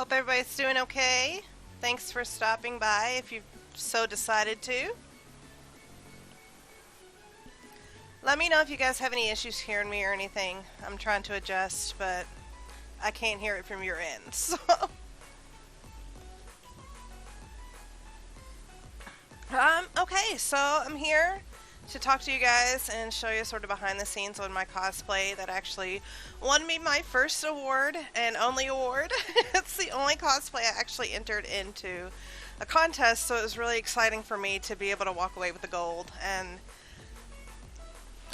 Hope everybody's doing okay. Thanks for stopping by if you've so decided to. Let me know if you guys have any issues hearing me or anything. I'm trying to adjust, but I can't hear it from your end, so. Okay, so I'm here to talk to you guys and show you sort of behind the scenes on my cosplay that actually won me my first award and only award. It's the only cosplay I actually entered into a contest, so it was really exciting for me to be able to walk away with the gold, and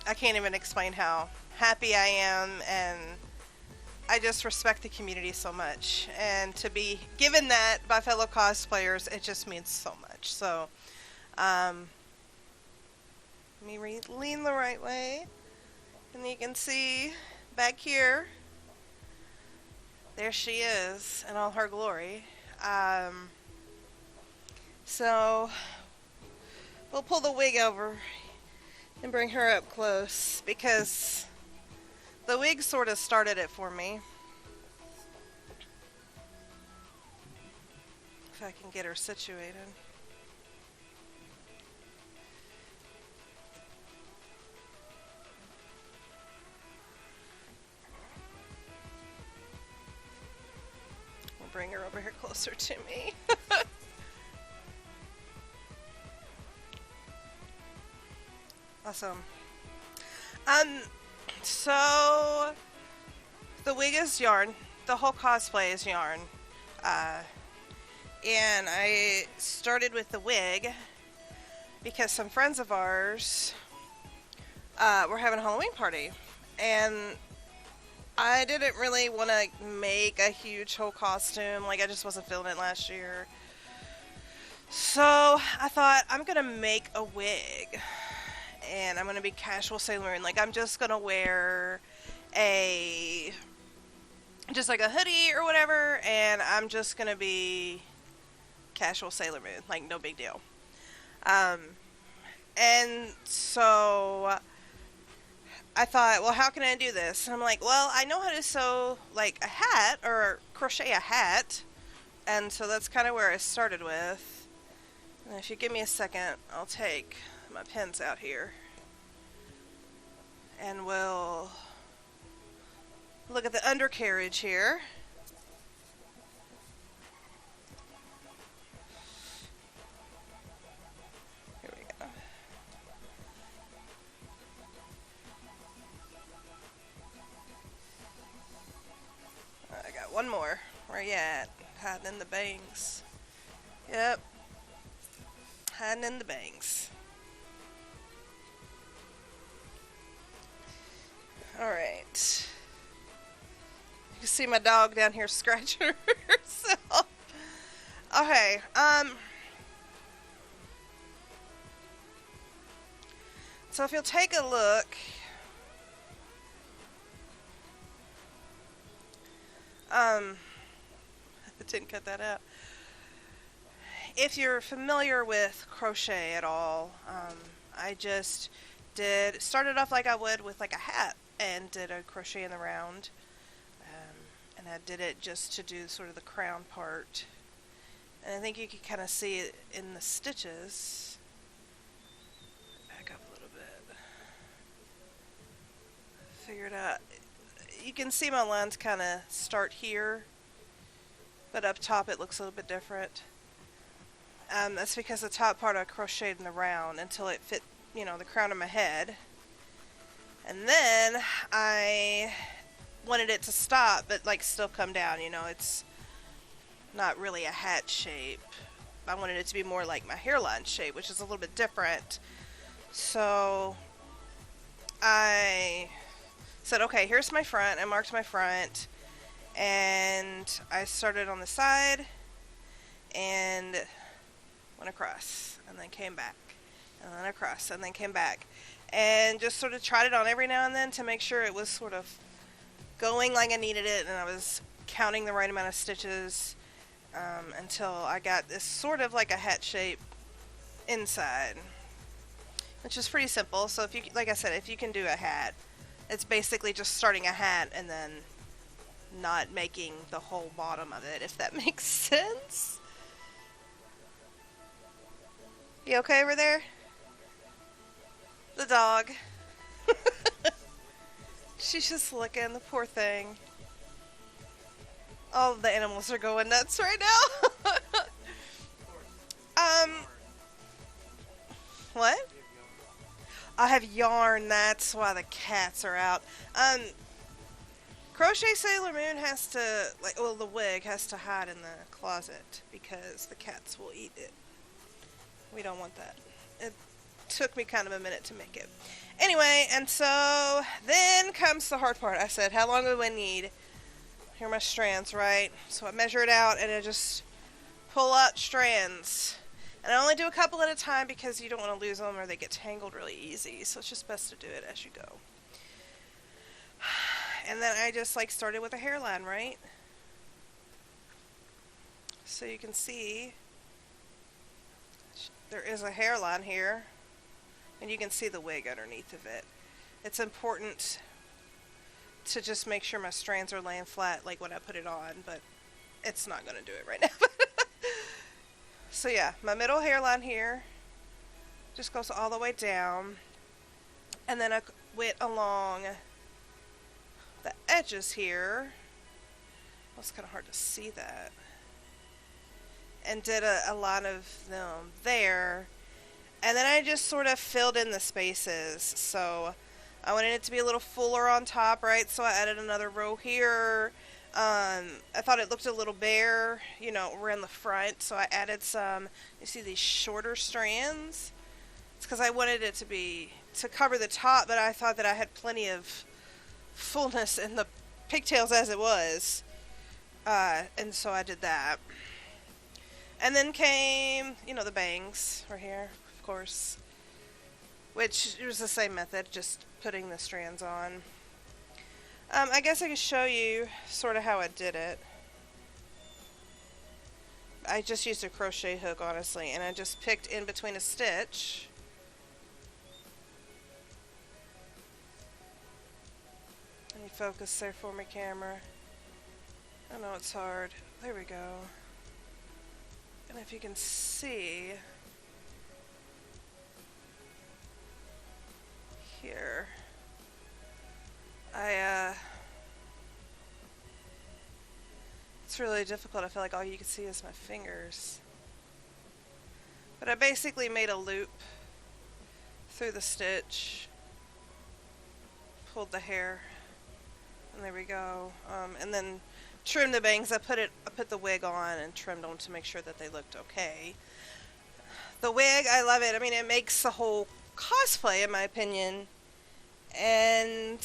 I can't even explain how happy I am, and I just respect the community so much, and to be given that by fellow cosplayers, it just means so much. So let me lean the right way, and you can see back here, there she is in all her glory. So we'll pull the wig over and bring her up close, because the wig sort of started it for me. If I can get her situated. We'll bring her over here closer to me. Awesome. So the wig is yarn. The whole cosplay is yarn. And I started with the wig because some friends of ours were having a Halloween party, and I didn't really want to make a huge whole costume. Like, I just wasn't feeling it last year. So I thought, I'm gonna make a wig, and I'm gonna be casual Sailor Moon. Like, I'm just gonna wear just like a hoodie or whatever, and I'm just gonna be casual Sailor Moon, like, no big deal. And so I thought, well, how can I do this? And I'm like, well, I know how to sew like a hat or crochet a hat, and so that's kind of where I started with. And if you give me a second, I'll take my pins out here, and we'll look at the undercarriage here. Here we go. I got one more. Where you at? Hiding in the bangs. Yep. Hiding in the bangs. Alright. You can see my dog down here scratching herself. Okay, so if you'll take a look, I didn't cut that out. If you're familiar with crochet at all, I just started off like I would with like a hat, and did a crochet in the round, and I did it just to do sort of the crown part, and I think you can kind of see it in the stitches. Back up a little bit. Figure it out. You can see my lines kind of start here, but up top it looks a little bit different. That's because the top part I crocheted in the round until it fit, you know, the crown of my head. And then I wanted it to stop, but like still come down, you know, it's not really a hat shape. I wanted it to be more like my hairline shape, which is a little bit different. So I said, okay, here's my front. I marked my front, and I started on the side and went across, and then came back, and then across, and then came back, and just sort of tried it on every now and then to make sure it was sort of going like I needed it, and I was counting the right amount of stitches, until I got this sort of like a hat shape inside, which is pretty simple. So if you, like I said, if you can do a hat, it's basically just starting a hat and then not making the whole bottom of it, if that makes sense. You okay over there? The dog. She's just looking, the poor thing. All of the animals are going nuts right now. What? I have yarn, that's why the cats are out. Crochet Sailor Moon has to, well, the wig has to hide in the closet because the cats will eat it. We don't want that. It took me kind of a minute to make it. Anyway, and so then comes the hard part. I said, how long do I need? Here are my strands, right? So I measure it out and I just pull out strands. And I only do a couple at a time because you don't want to lose them or they get tangled really easy. So it's just best to do it as you go. And then I just started with a hairline, right? So you can see there is a hairline here. And you can see the wig underneath of it. It's important to just make sure my strands are laying flat like when I put it on, but it's not going to do it right now. So yeah, my middle hairline here just goes all the way down, and then I went along the edges here. Well, it's kind of hard to see that, and did a line of them there, and then I just sort of filled in the spaces. So I wanted it to be a little fuller on top, right? So I added another row here. I thought it looked a little bare, you know, around the front, so I added some, you see these shorter strands? It's because I wanted it to cover the top, but I thought that I had plenty of fullness in the pigtails as it was, and so I did that. And then came, you know, the bangs right here, of course, which it was the same method, just putting the strands on. I guess I could show you sort of how I did it. I just used a crochet hook, honestly, and I just picked in between a stitch. Let me focus there for me, camera. I know it's hard. There we go. And if you can see here, it's really difficult. I feel like all you can see is my fingers. But I basically made a loop through the stitch, pulled the hair, and there we go. And then trimmed the bangs. I put the wig on and trimmed them to make sure that they looked okay. The wig, I love it. I mean, it makes the whole cosplay, in my opinion. And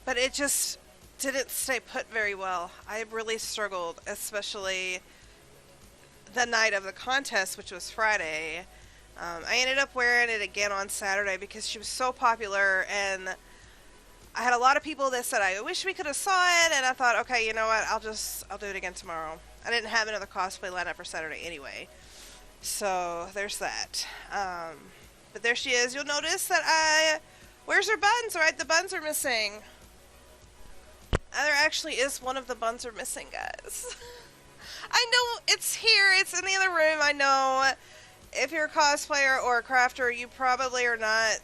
but it just didn't stay put very well. I really struggled, especially the night of the contest, which was Friday. I ended up wearing it again on Saturday because she was so popular, and I had a lot of people that said, I wish we could have saw it, and I thought, okay, you know what, I'll do it again tomorrow. I didn't have another cosplay lineup for Saturday anyway. So there's that. But there she is. You'll notice that where's her buns, right? The buns are missing. There actually is one of the buns are missing, guys. I know it's here. It's in the other room. I know if you're a cosplayer or a crafter, you probably are not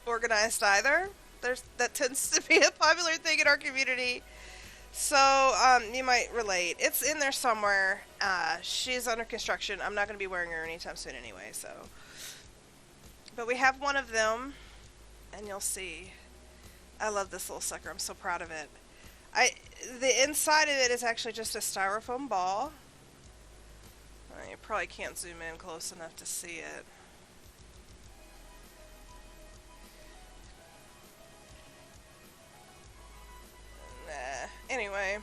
organized either. That tends to be a popular thing in our community. So, you might relate. It's in there somewhere. She's under construction. I'm not going to be wearing her anytime soon anyway, so. But we have one of them, and you'll see. I love this little sucker. I'm so proud of it. The inside of it is actually just a styrofoam ball. You probably can't zoom in close enough to see it. Anyway,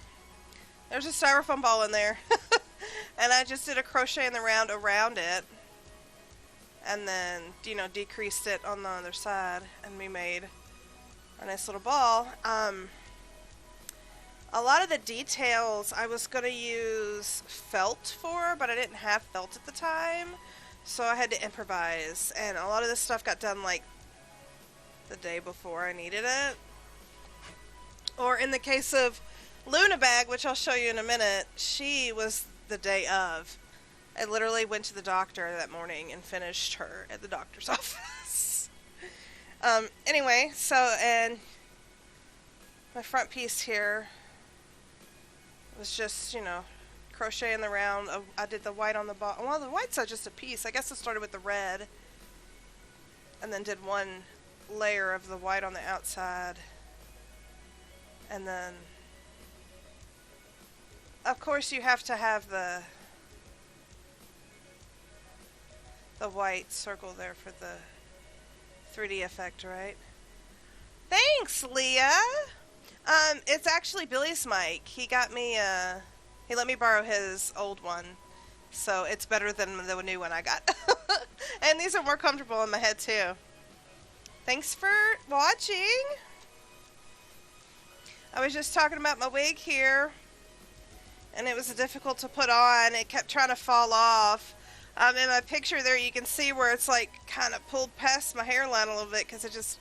there's a styrofoam ball in there. And I just did a crochet in the round around it. And then, you know, decreased it on the other side. And we made a nice little ball. A lot of the details I was going to use felt for, but I didn't have felt at the time. So I had to improvise. And a lot of this stuff got done like the day before I needed it. Or in the case of Luna Bag, which I'll show you in a minute, she was the day of. I literally went to the doctor that morning and finished her at the doctor's office. Anyway, so, and my front piece here was just, you know, crocheting the round. I did the white on the bottom. Well, the white's just a piece. I guess I started with the red and then did one layer of the white on the outside. And then, of course, you have to have the white circle there for the 3D effect, right? Thanks, Leah! It's actually Billy's mic. He got me, he let me borrow his old one, so it's better than the new one I got. And these are more comfortable in my head, too. Thanks for watching! I was just talking about my wig here, and it was difficult to put on. It kept trying to fall off. In my picture there, you can see where it's like kind of pulled past my hairline a little bit because it's just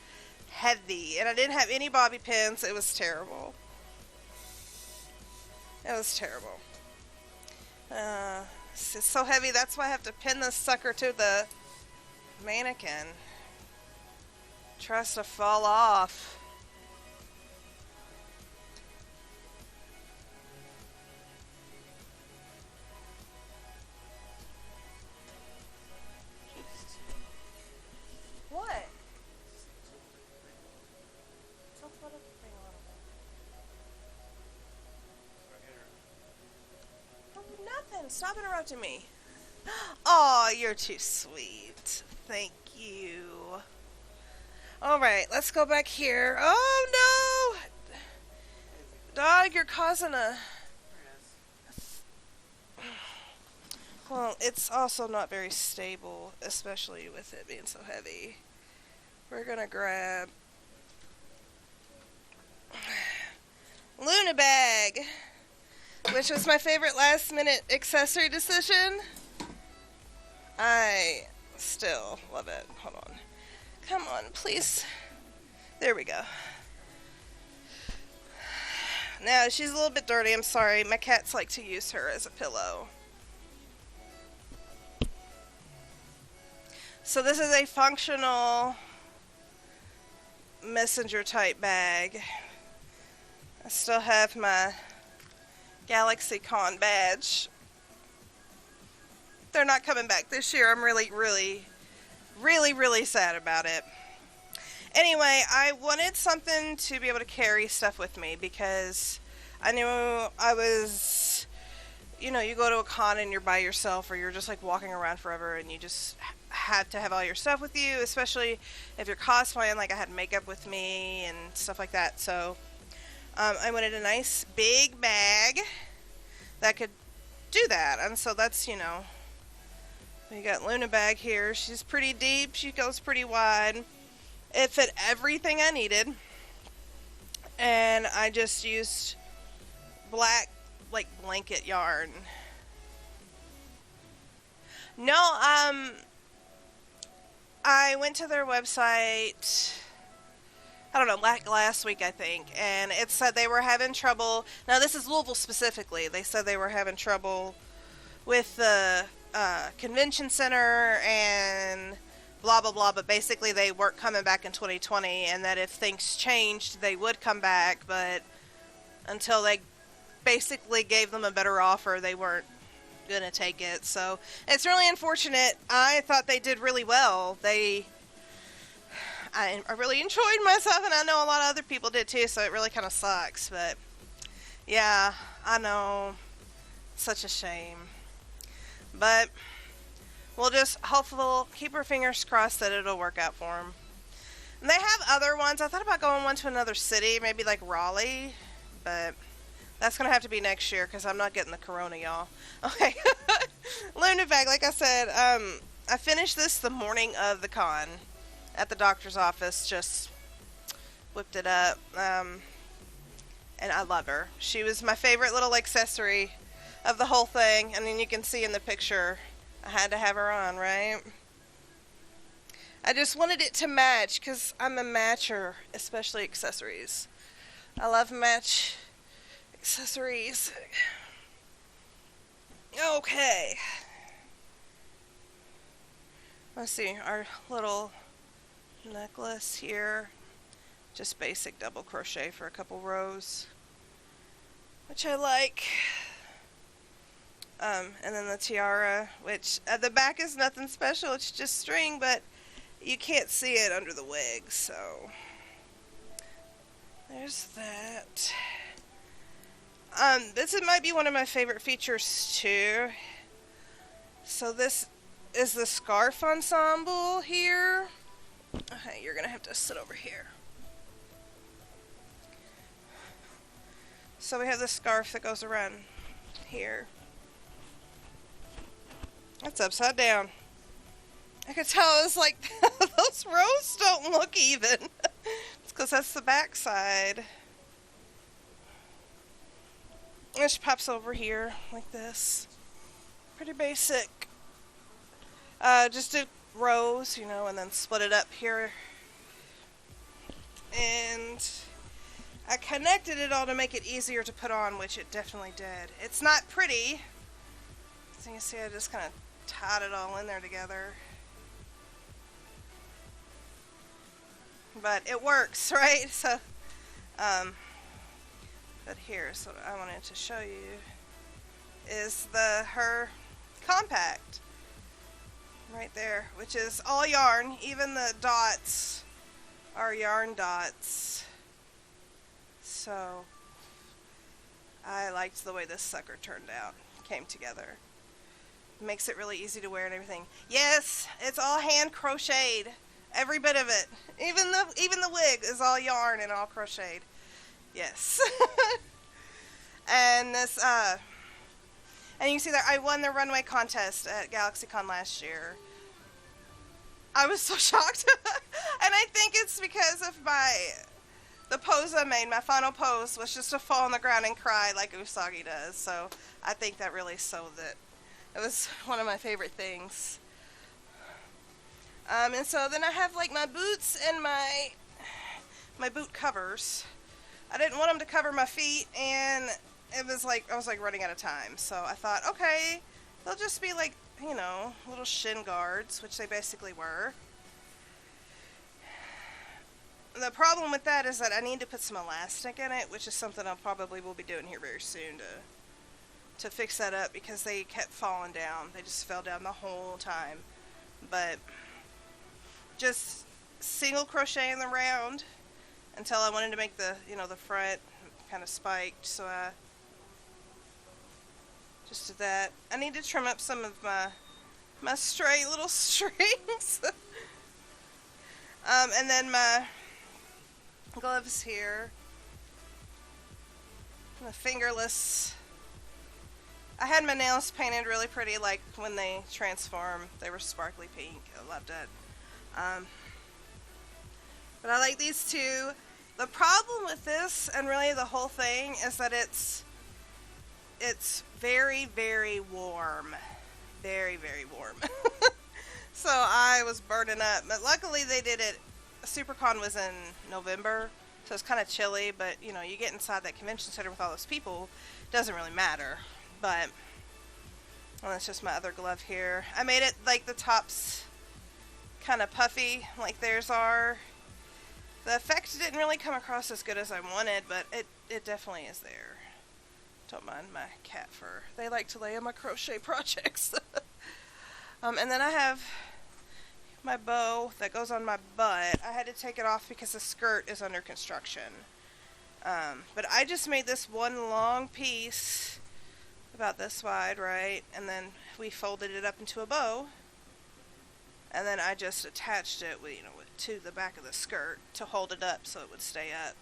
heavy. And I didn't have any bobby pins. It was terrible. It was terrible. It's so heavy, that's why I have to pin this sucker to the mannequin. Tries to fall off. What? Oh, nothing. Stop interrupting me. Oh, you're too sweet. Thank you. Alright, let's go back here. Oh, no! Dog, you're causing a... Well, it's also not very stable, especially with it being so heavy. We're gonna grab Luna Bag, which was my favorite last minute accessory decision. I still love it. Hold on. Come on, please. There we go. Now, she's a little bit dirty, I'm sorry. My cats like to use her as a pillow. So this is a functional messenger type bag. I still have my Galaxycon badge. They're not coming back this year. I'm really sad about it. Anyway, I wanted something to be able to carry stuff with me because I knew I was, you know, you go to a con and you're by yourself or you're just like walking around forever and you just had to have all your stuff with you, especially if you're cosplaying. Like I had makeup with me and stuff like that. So I wanted a nice big bag that could do that. And so that's, you know, we got Luna Bag here. She's pretty deep. She goes pretty wide. It fit everything I needed. And I just used black, like, blanket yarn. No, I went to their website, I don't know, like last week, I think. And it said they were having trouble. Now, this is Louisville specifically. They said they were having trouble with the convention center and blah blah blah, but basically they weren't coming back in 2020, and that if things changed they would come back, but until they basically gave them a better offer they weren't gonna take it. So it's really unfortunate. I thought they did really well. I really enjoyed myself, and I know a lot of other people did too, so it really kind of sucks, but yeah, I know, such a shame. But we'll just hopefully keep our fingers crossed that it'll work out for them. And they have other ones. I thought about going one to another city, maybe like Raleigh, but that's going to have to be next year because I'm not getting the corona, y'all. Okay. Luna Bag, like I said, I finished this the morning of the con at the doctor's office, just whipped it up, and I love her. She was my favorite little accessory of the whole thing, and then you can see in the picture I had to have her on, right? I just wanted it to match because I'm a matcher, especially accessories. I love match accessories. Okay. Let's see, our little necklace here. Just basic double crochet for a couple rows, which I like. And then the tiara, which at the back is nothing special, it's just string, but you can't see it under the wig, so there's that. This might be one of my favorite features too. So this is the scarf ensemble here. Okay, you're gonna have to sit over here. So we have this scarf that goes around here. That's upside down. I could tell it was like, those rows don't look even. It's because that's the back side. And she pops over here like this. Pretty basic. Just do rows, you know, and then split it up here. And I connected it all to make it easier to put on, which it definitely did. It's not pretty. As you can see, I just kind of tied it all in there together. But it works, right? So, but here's what I wanted to show you is her compact right there, which is all yarn. Even the dots are yarn dots. So I liked the way this sucker turned out, came together. Makes it really easy to wear and everything. Yes, it's all hand crocheted. Every bit of it. Even the wig is all yarn and all crocheted. Yes. And this and you can see that I won the Runway Contest at Galaxycon last year. I was so shocked. And I think it's because of the pose I made. My final pose was just to fall on the ground and cry like Usagi does. So I think that really sold it. It was one of my favorite things. And so then I have like my boots and my boot covers. I didn't want them to cover my feet, and it was like I was like running out of time. So I thought, okay, they'll just be like, you know, little shin guards, which they basically were. The problem with that is that I need to put some elastic in it, which is something I probably will be doing here very soon to fix that up, because they kept falling down. They just fell down the whole time. But just single crochet in the round until I wanted to make the, you know, the front kind of spiked. So I just did that. I need to trim up some of my stray little strings. And then my gloves here. The fingerless. I had my nails painted really pretty, like when they transform. They were sparkly pink. I loved it. But I like these two. The problem with this, and really the whole thing, is that it's very, very warm. Very, very warm. So I was burning up. But luckily they did it. SuperCon was in November, so it's kind of chilly. But, you know, you get inside that convention center with all those people, it doesn't really matter. But, well, that's just my other glove here. I made it like the tops kind of puffy, like theirs are. The effect didn't really come across as good as I wanted, but it definitely is there. Don't mind my cat fur. They like to lay on my crochet projects. And then I have my bow that goes on my butt. I had to take it off because the skirt is under construction. But I just made this one long piece about this wide, right? And then we folded it up into a bow. And then I just attached it with, to the back of the skirt to hold it up so it would stay up.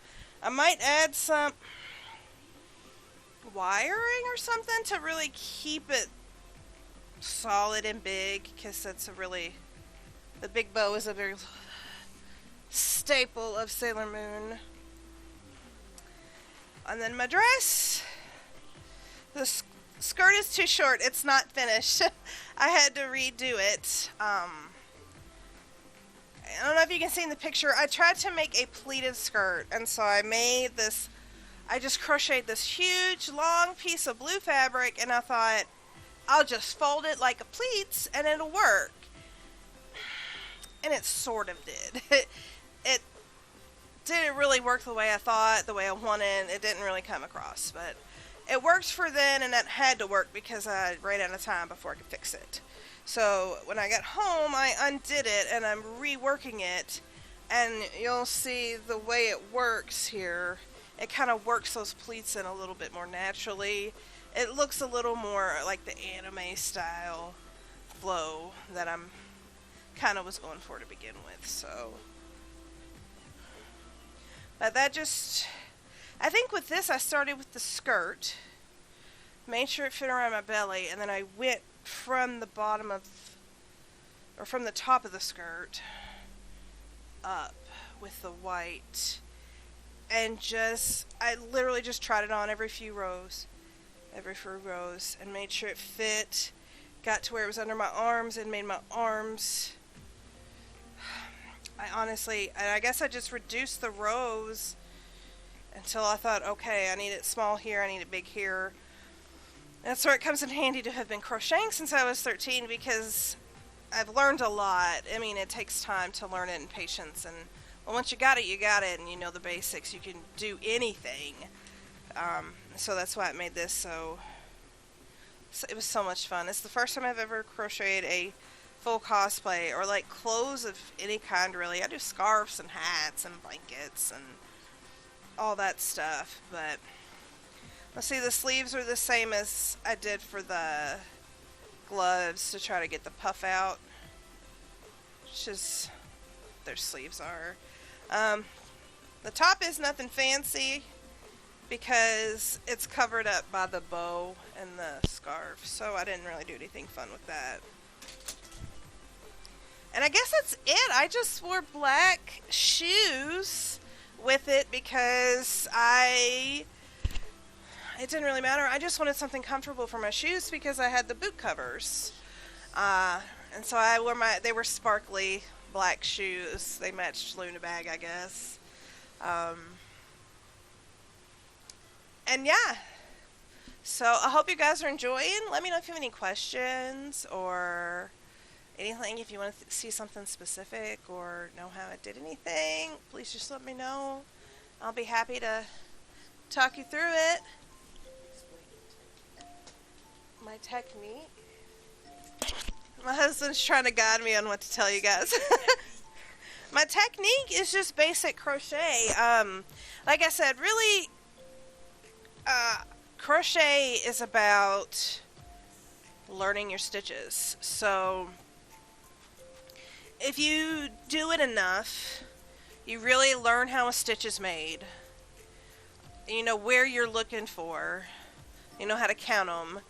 I might add some wiring or something to really keep it solid and big, because that's the big bow is a very staple of Sailor Moon. And then my dress. The skirt is too short. It's not finished. I had to redo it. I don't know if you can see in the picture, I tried to make a pleated skirt, and so I made this, I just crocheted this huge long piece of blue fabric, and I thought, I'll just fold it like a pleats and it'll work. And it sort of did. It didn't really work the way I thought, the way I wanted. It didn't really come across, but it worked for then, and that had to work because I ran out of time before I could fix it. So when I got home, I undid it, and I'm reworking it, and you'll see the way it works here. It kind of works those pleats in a little bit more naturally. It looks a little more like the anime style flow that I'm kind of was going for to begin with. So, but that just, I think with this I started with the skirt, made sure it fit around my belly, and then I went from the bottom of, or from the top of the skirt up with the white, and just, I literally just tried it on every few rows, and made sure it fit, got to where it was under my arms, and made my arms, I guess I just reduced the rows until I thought, okay, I need it small here, I need it big here. That's where it comes in handy to have been crocheting since I was 13, because I've learned a lot. I mean, it takes time to learn it and patience, and well, once you got it, and you know the basics. You can do anything. So that's why I made this so it was so much fun. It's the first time I've ever crocheted a full cosplay, or like clothes of any kind, really. I do scarves and hats and blankets and all that stuff, but let's see, the sleeves are the same as I did for the gloves to try to get the puff out, which is their sleeves are. The top is nothing fancy because it's covered up by the bow and the scarf, so I didn't really do anything fun with that. And I guess that's it. I just wore black shoes with it because it didn't really matter. I just wanted something comfortable for my shoes because I had the boot covers. And so I wore they were sparkly black shoes. They matched Luna Bag, I guess. And yeah. So I hope you guys are enjoying. Let me know if you have any questions or anything. If you want to see something specific or know how I did anything, please just let me know. I'll be happy to talk you through it. My technique. My husband's trying to guide me on what to tell you guys. My technique is just basic crochet. Like I said, really, crochet is about learning your stitches. So if you do it enough, you really learn how a stitch is made. You know where you're looking for. You know how to count them.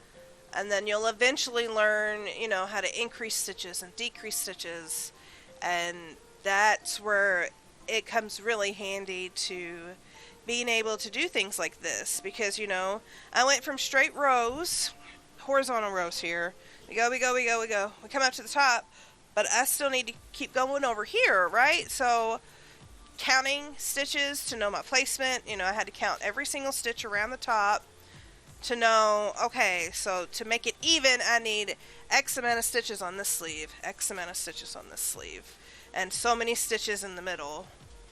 And then you'll eventually learn, you know, how to increase stitches and decrease stitches. And that's where it comes really handy to being able to do things like this. Because, you know, I went from straight rows, horizontal rows here. We go. We come up to the top. But I still need to keep going over here, right? So counting stitches to know my placement. You know, I had to count every single stitch around the top to know, okay, so to make it even, I need X amount of stitches on this sleeve, X amount of stitches on this sleeve, and so many stitches in the middle,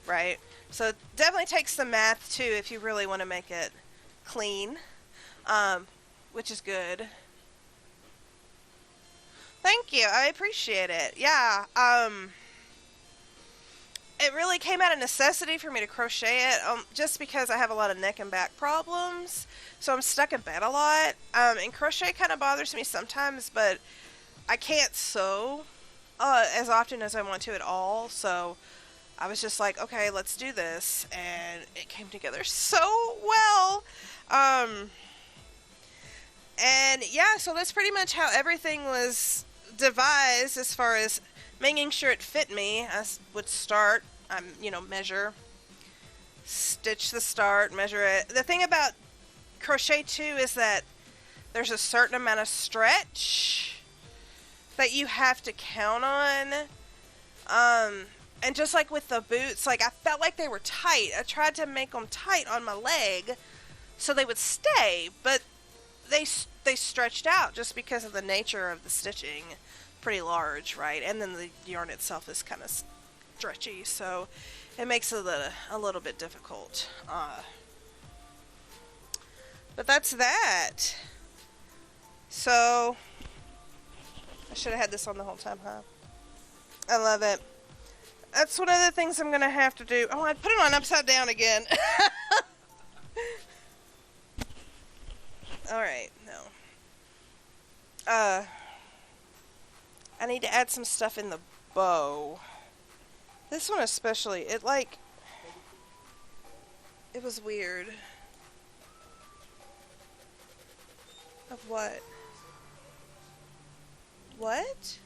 right? So it definitely takes some math, too, if you really want to make it clean, which is good. Thank you, I appreciate it. Yeah, it really came out of necessity for me to crochet it, just because I have a lot of neck and back problems, so I'm stuck in bed a lot, and crochet kind of bothers me sometimes, but I can't sew as often as I want to at all, so I was just like, okay, let's do this, and it came together so well, and yeah, so that's pretty much how everything was devised as far as making sure it fit me. I would start, you know, measure, stitch the start, measure it. The thing about crochet too is that there's a certain amount of stretch that you have to count on. And just like with the boots, like I felt like they were tight. I tried to make them tight on my leg so they would stay, but they stretched out just because of the nature of the stitching. Pretty large, right? And then the yarn itself is kind of stretchy, so it makes it a little bit difficult. But that's that. So I should have had this on the whole time, huh? I love it. That's one of the things I'm gonna have to do. Oh, I put it on upside down again. Alright, no. I need to add some stuff in the bow. This one especially, it was weird. Of what? What?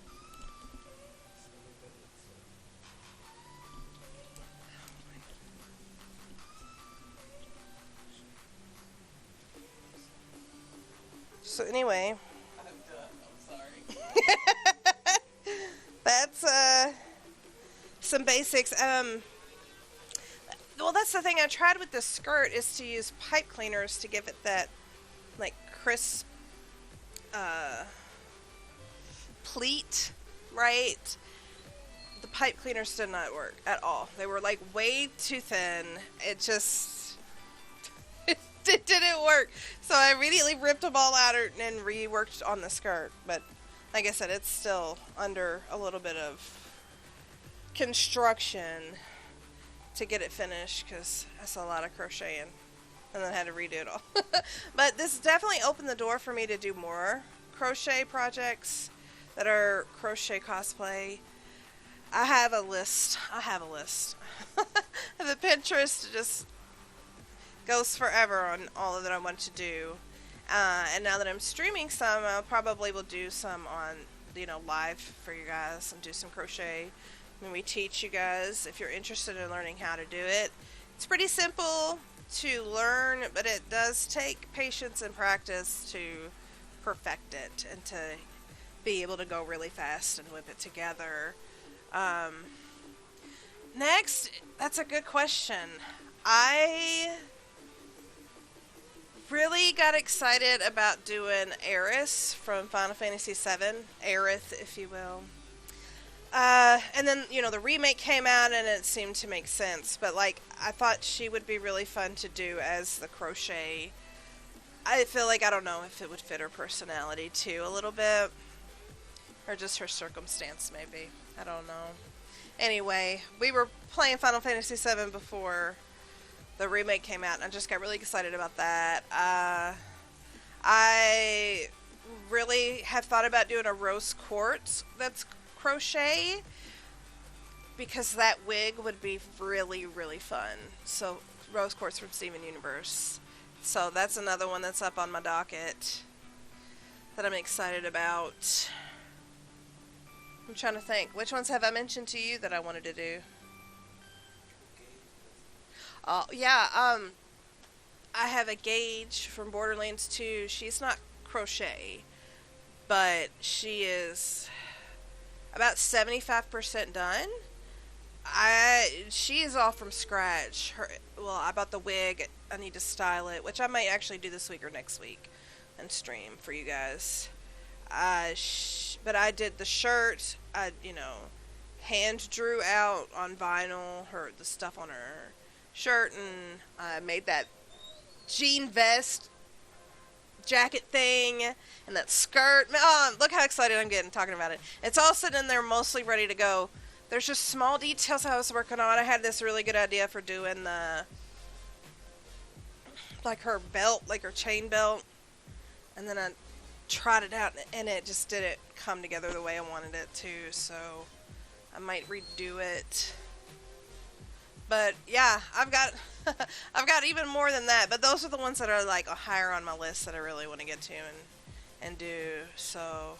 So anyway, I'm done. I'm sorry. that's some basics. Well, that's the thing I tried with this skirt is to use pipe cleaners to give it that like crisp pleat, right? The pipe cleaners did not work at all. They were like way too thin. It just it didn't work. So I immediately ripped them all out and reworked on the skirt. But like I said, it's still under a little bit of construction to get it finished because that's a lot of crocheting and then had to redo it all. But this definitely opened the door for me to do more crochet projects that are crochet cosplay. I have a list. The Pinterest just goes forever on all that I want to do. And now that I'm streaming some, I probably will do some on, live for you guys and do some crochet. When we teach you guys, if you're interested in learning how to do it. It's pretty simple to learn, but it does take patience and practice to perfect it and to be able to go really fast and whip it together. Next, that's a good question. I really got excited about doing Aerith from Final Fantasy VII, Aerith, if you will. And then, the remake came out and it seemed to make sense, but I thought she would be really fun to do as the crochet. I feel like, I don't know if it would fit her personality too a little bit, or just her circumstance maybe. I don't know. Anyway, we were playing Final Fantasy VII before the remake came out, and I just got really excited about that. I really have thought about doing a rose quartz that's crochet, because that wig would be really, really fun. So, rose quartz from Steven Universe. So, that's another one that's up on my docket that I'm excited about. I'm trying to think. Which ones have I mentioned to you that I wanted to do? Yeah, I have a Gauge from Borderlands 2. She's not crochet, but she is about 75% done. She is all from scratch. I bought the wig. I need to style it, which I might actually do this week or next week and stream for you guys. But I did the shirt. I, hand drew out on vinyl the stuff on her shirt, and I made that jean vest jacket thing and that skirt. Oh, look how excited I'm getting talking about it. It's all sitting there mostly ready to go. There's just small details I was working on. I had this really good idea for doing her belt, her chain belt, and then I tried it out and it just didn't come together the way I wanted it to, so I might redo it. But yeah, I've got even more than that, but those are the ones that are higher on my list that I really want to get to and do. So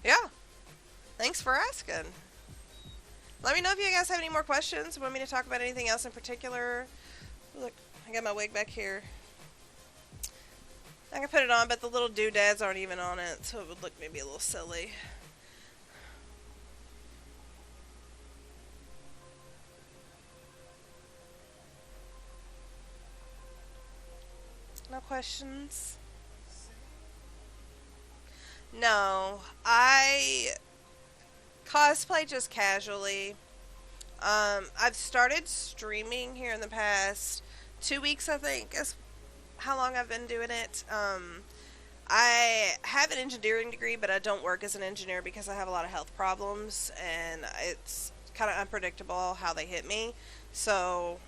yeah, thanks for asking. Let me know if you guys have any more questions. Want me to talk about anything else in particular? Look, I got my wig back here. I can put it on, but the little doodads aren't even on it, so it would look maybe a little silly. questions? No, I cosplay just casually. I've started streaming here in the past 2 weeks, I think, is how long I've been doing it. I have an engineering degree, but I don't work as an engineer because I have a lot of health problems, and it's kind of unpredictable how they hit me. So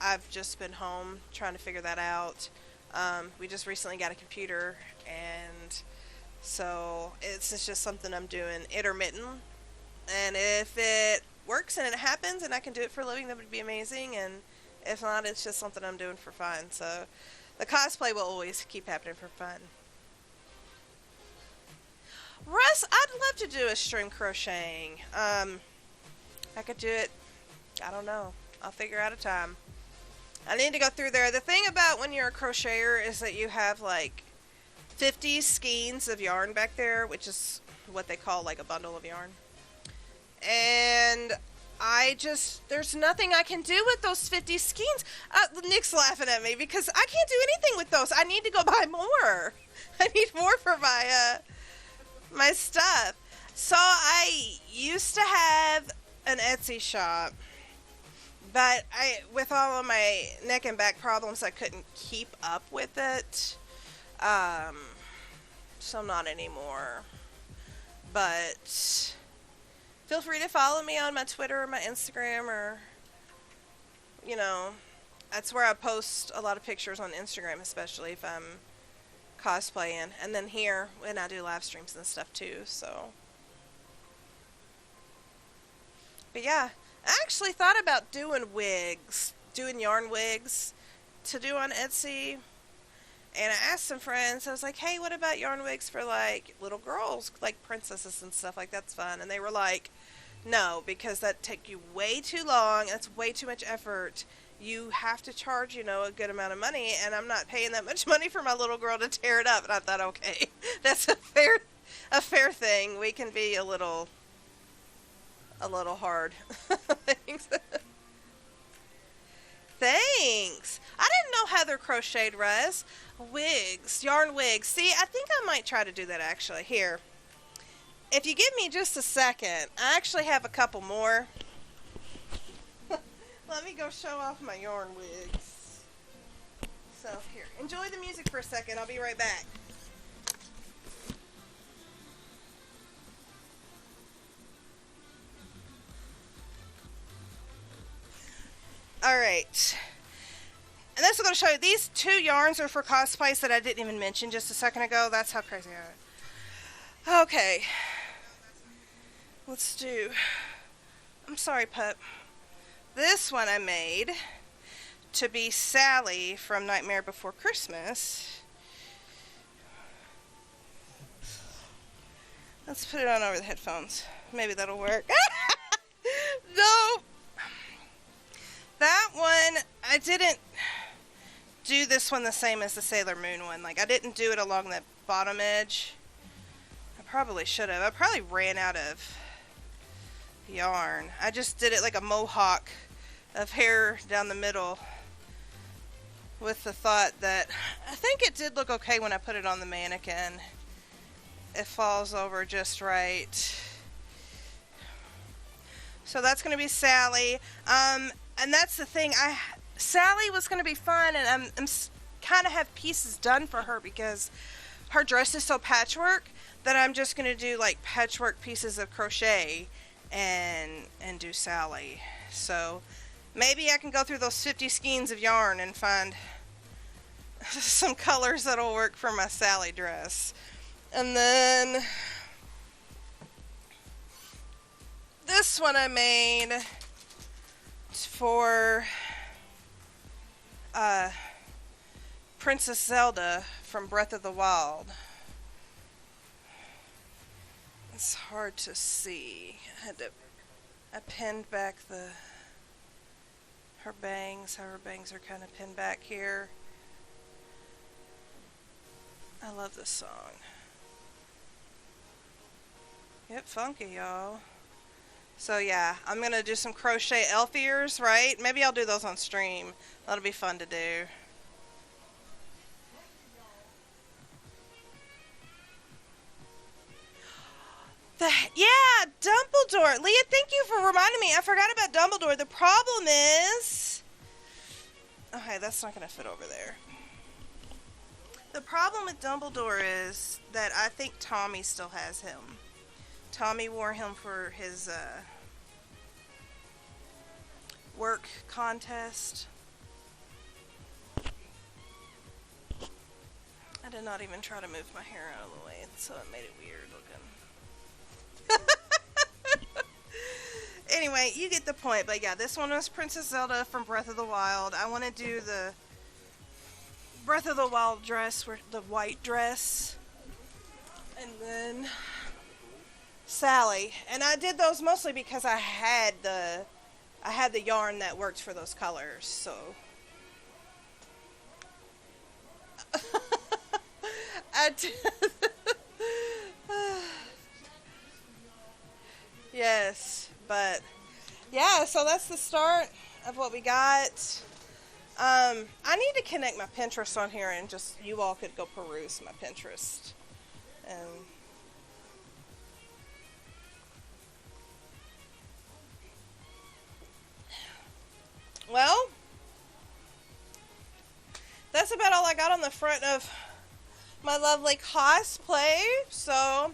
I've just been home trying to figure that out. We just recently got a computer, and so it's just something I'm doing intermittent. And if it works and it happens and I can do it for a living, that would be amazing. And if not, it's just something I'm doing for fun. So the cosplay will always keep happening for fun. Russ, I'd love to do a string crocheting. I could do it, I don't know. I'll figure out a time. I need to go through there. The thing about when you're a crocheter is that you have like 50 skeins of yarn back there, which is what they call like a bundle of yarn. And there's nothing I can do with those 50 skeins. Nick's laughing at me because I can't do anything with those. I need to go buy more. I need more for my stuff. So I used to have an Etsy shop, but with all of my neck and back problems, I couldn't keep up with it. So not anymore. But feel free to follow me on my Twitter or my Instagram, or, that's where I post a lot of pictures on Instagram, especially if I'm cosplaying. And then here, when I do live streams and stuff too, so. But yeah, I actually thought about doing yarn wigs to do on Etsy. And I asked some friends, I was like, hey, what about yarn wigs for like little girls, like princesses and stuff, like that's fun. And they were like, no, because that take you way too long, that's way too much effort. You have to charge, a good amount of money, and I'm not paying that much money for my little girl to tear it up. And I thought, okay, that's a fair thing. We can be a little hard. Thanks. Thanks. I didn't know Heather crocheted, Russ. Wigs, yarn wigs. See, I think I might try to do that actually. Here. If you give me just a second, I actually have a couple more. Let me go show off my yarn wigs. So, here. Enjoy the music for a second. I'll be right back. Alright. And this is going to show you, these 2 yarns are for cosplays that I didn't even mention just a second ago. That's how crazy I am. Okay. Let's do, I'm sorry, pup. This one I made to be Sally from Nightmare Before Christmas. Let's put it on over the headphones. Maybe that'll work. No. That one, I didn't do this one the same as the Sailor Moon one. Like, I didn't do it along the bottom edge. I probably should have. I probably ran out of yarn. I just did it like a mohawk of hair down the middle with the thought that I think it did look okay when I put it on the mannequin. It falls over just right. So that's going to be Sally. And that's the thing. Sally was going to be fun, and I'm kind of have pieces done for her because her dress is so patchwork that I'm just going to do like patchwork pieces of crochet and do Sally. So maybe I can go through those 50 skeins of yarn and find some colors that'll work for my Sally dress. And then this one I made for Princess Zelda from Breath of the Wild. It's hard to see. I pinned back her bangs. How her bangs are kind of pinned back here. I love this song. Get funky, y'all. So yeah, I'm going to do some crochet elf ears, right? Maybe I'll do those on stream. That'll be fun to do. Yeah, Dumbledore. Leah, thank you for reminding me. I forgot about Dumbledore. The problem is... Okay, that's not going to fit over there. The problem with Dumbledore is that I think Tommy still has him. Tommy wore him for his work contest. I did not even try to move my hair out of the way, so it made it weird looking. Anyway, you get the point. But yeah, this one was Princess Zelda from Breath of the Wild. I want to do the Breath of the Wild dress, the white dress. And then Sally. And I did those mostly because I had the yarn that worked for those colors, so... Yes, but yeah, so that's the start of what we got. I need to connect my Pinterest on here and just you all could go peruse my Pinterest. And well, that's about all I got on the front of my lovely cosplay, so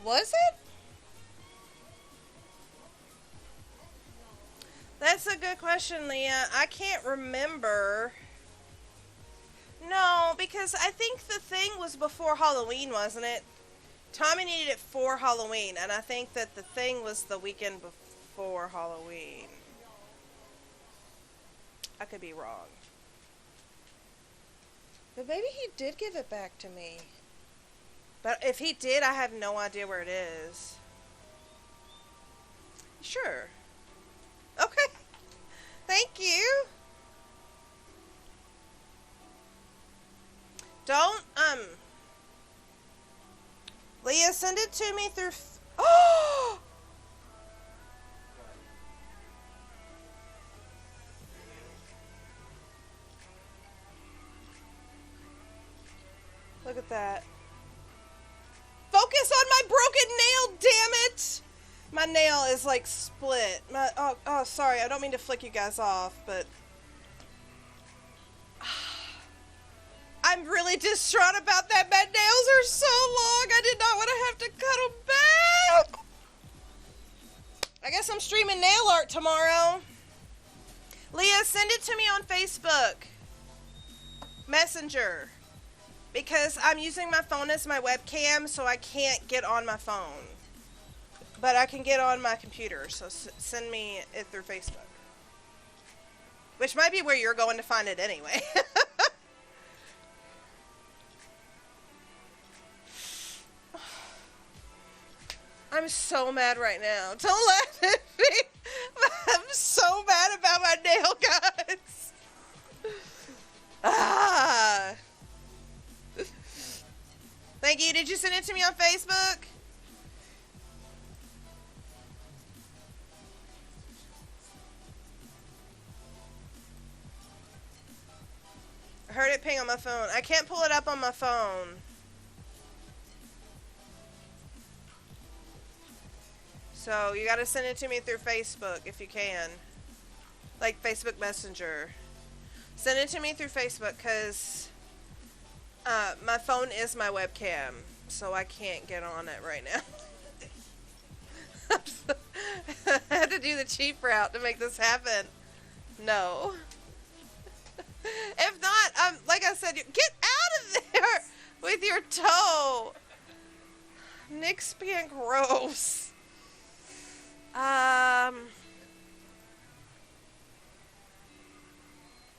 was it? That's a good question, Leah. I can't remember. No, because I think the thing was before Halloween, wasn't it? Tommy needed it for Halloween, and I think that the thing was the weekend before Halloween. I could be wrong. But maybe he did give it back to me. But if he did, I have no idea where it is. Sure. Okay. Thank you. Don't, Leah, send it to me through... Oh! Look at that. Focus on my broken nail, damn it! My nail is like split. Oh, sorry, I don't mean to flick you guys off, but... I'm really distraught about that. My nails are so long. I did not want to have to cut them back. I guess I'm streaming nail art tomorrow. Leah, send it to me on Facebook Messenger. Because I'm using my phone as my webcam, so I can't get on my phone. But I can get on my computer, so send me it through Facebook. Which might be where you're going to find it anyway. I'm so mad right now. Don't laugh at me. I'm so mad about my nail guns. Ah. Thank you. Did you send it to me on Facebook? I heard it ping on my phone. I can't pull it up on my phone. So you gotta send it to me through Facebook if you can. Like Facebook Messenger. Send it to me through Facebook because my phone is my webcam. So I can't get on it right now. I had to do the cheap route to make this happen. No. If not, like I said, get out of there with your toe. Nick's being gross.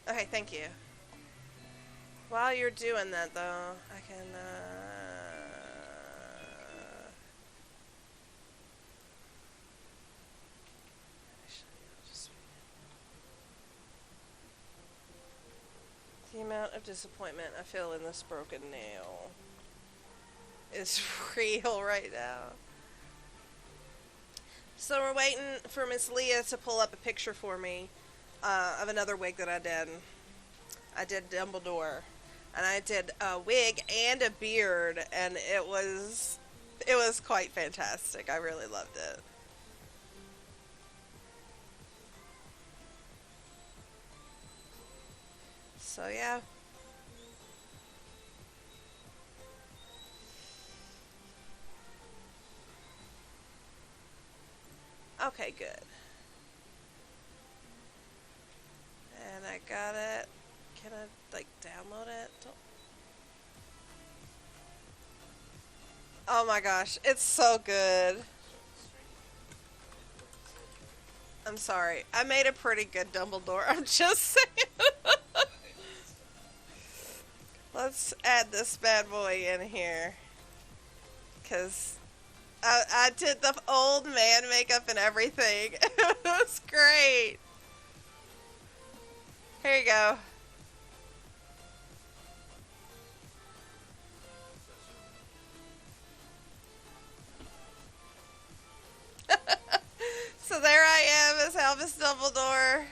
Okay, thank you. While you're doing that, though, I can, the amount of disappointment I feel in this broken nail is real right now. So we're waiting for Miss Leah to pull up a picture for me of another wig that I did. I did Dumbledore, and I did a wig and a beard, and it was quite fantastic. I really loved it. So yeah. Okay, good. And I got it. Can I, like, download it? Oh my gosh, it's so good. I'm sorry. I made a pretty good Dumbledore. I'm just saying. Let's add this bad boy in here. Because I did the old man makeup and everything. It was great. Here you go. So there I am as Albus Dumbledore.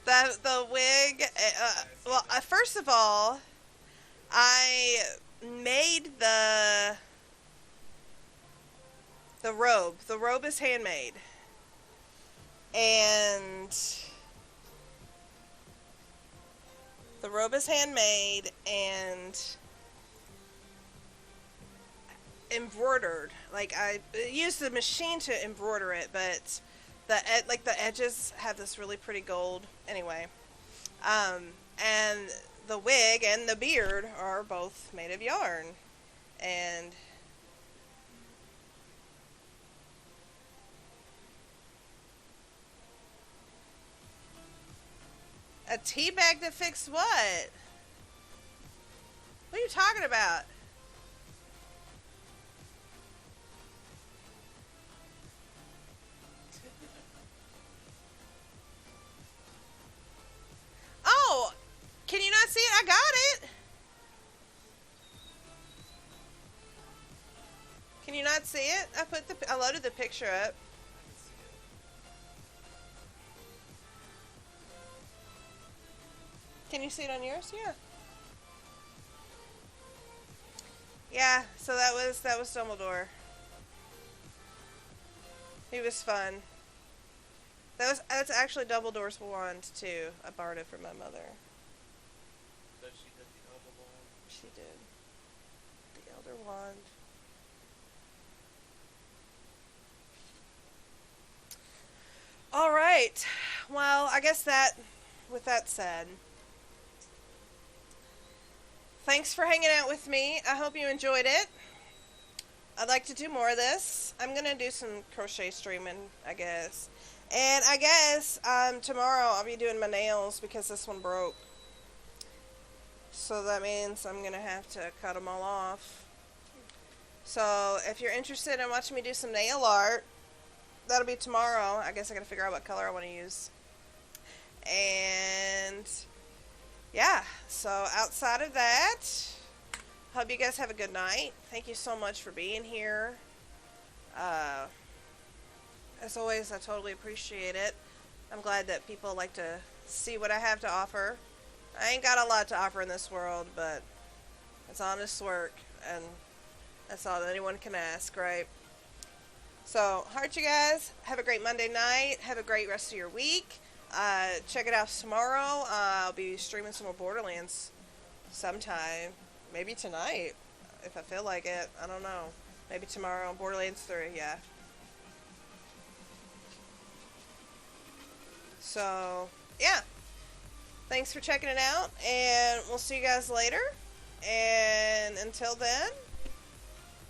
The wig. Well, first of all, I made the robe. The robe is handmade, and embroidered. Like, I used the machine to embroider it, but the edges have this really pretty gold. Anyway, and the wig and the beard are both made of yarn, and a tea bag to fix what? What are you talking about? Oh, can you not see it? I got it. Can you not see it? I loaded the picture up. Can you see it on yours? Yeah. Yeah, so that was Dumbledore. He was fun. That's actually Dumbledore's wand too. I borrowed it from my mother. So she did the elder wand. She did. The Elder Wand. All right. Well, I guess with that said, thanks for hanging out with me. I hope you enjoyed it. I'd like to do more of this. I'm going to do some crochet streaming, I guess. And I guess tomorrow I'll be doing my nails because this one broke. So that means I'm going to have to cut them all off. So if you're interested in watching me do some nail art, that'll be tomorrow. I guess I got to figure out what color I want to use. And yeah, so outside of that, hope you guys have a good night. Thank you so much for being here. As always, I totally appreciate it. I'm glad that people like to see what I have to offer. I ain't got a lot to offer in this world, but it's honest work, and that's all that anyone can ask, right? So, heart you guys. Have a great Monday night. Have a great rest of your week. Check it out tomorrow. I'll be streaming some more Borderlands sometime. Maybe tonight, if I feel like it. I don't know. Maybe tomorrow on Borderlands 3, yeah. So, yeah. Thanks for checking it out, and we'll see you guys later. And until then,